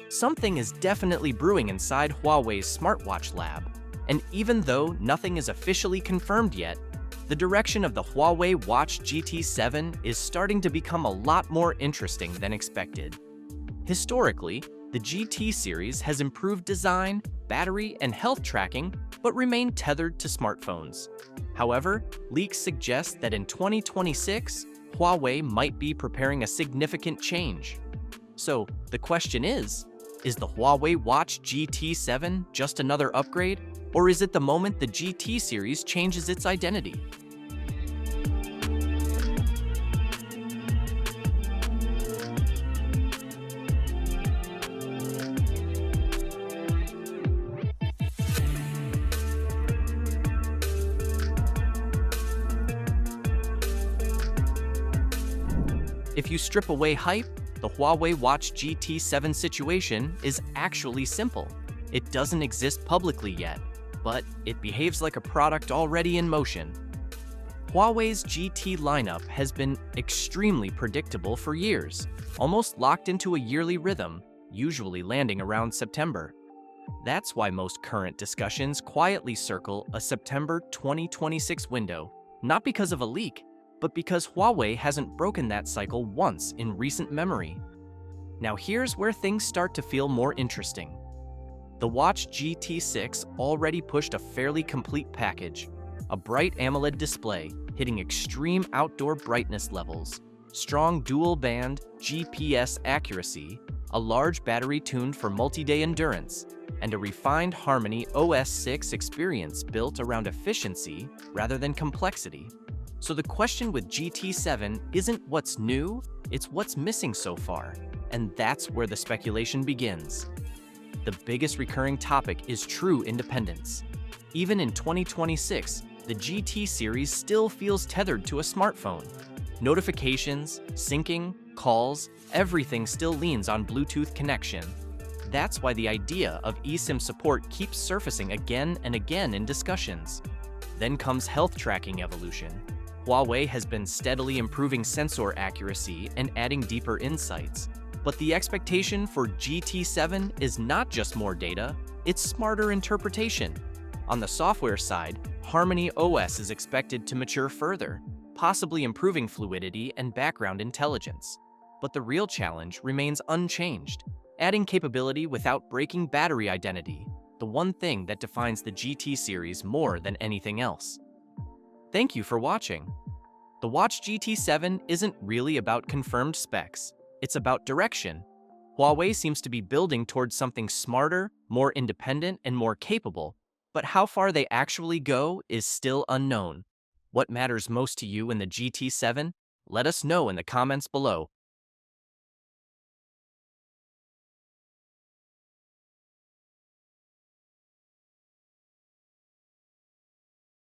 Something is definitely brewing inside Huawei's smartwatch lab, and even though nothing is officially confirmed yet, the direction of the Huawei Watch GT 7 is starting to become a lot more interesting than expected. Historically, the GT series has improved design, battery, and health tracking, but remained tethered to smartphones. However, leaks suggest that in 2026, Huawei might be preparing a significant change. So, the question is the Huawei Watch GT 7 just another upgrade, or is it the moment the GT series changes its identity? If you strip away hype, the Huawei Watch GT 7 situation is actually simple. It doesn't exist publicly yet, but it behaves like a product already in motion. Huawei's GT lineup has been extremely predictable for years, almost locked into a yearly rhythm, usually landing around September. That's why most current discussions quietly circle a September 2026 window, not because of a leak, but because Huawei hasn't broken that cycle once in recent memory. Now here's where things start to feel more interesting. The Watch GT 6 already pushed a fairly complete package: a bright AMOLED display hitting extreme outdoor brightness levels, strong dual-band GPS accuracy, a large battery tuned for multi-day endurance, and a refined HarmonyOS 6 experience built around efficiency rather than complexity. So the question with GT 7 isn't what's new, it's what's missing so far, and that's where the speculation begins. The biggest recurring topic is true independence. Even in 2026, the GT series still feels tethered to a smartphone. Notifications, syncing, calls, everything still leans on Bluetooth connection. That's why the idea of eSIM support keeps surfacing again and again in discussions. Then comes health tracking evolution. Huawei has been steadily improving sensor accuracy and adding deeper insights. But the expectation for GT 7 is not just more data, it's smarter interpretation. On the software side, HarmonyOS is expected to mature further, possibly improving fluidity and background intelligence. But the real challenge remains unchanged: adding capability without breaking battery identity, the one thing that defines the GT series more than anything else. Thank you for watching. The Watch GT 7 isn't really about confirmed specs, it's about direction. Huawei seems to be building towards something smarter, more independent, and more capable, but how far they actually go is still unknown. What matters most to you in the GT 7? Let us know in the comments below.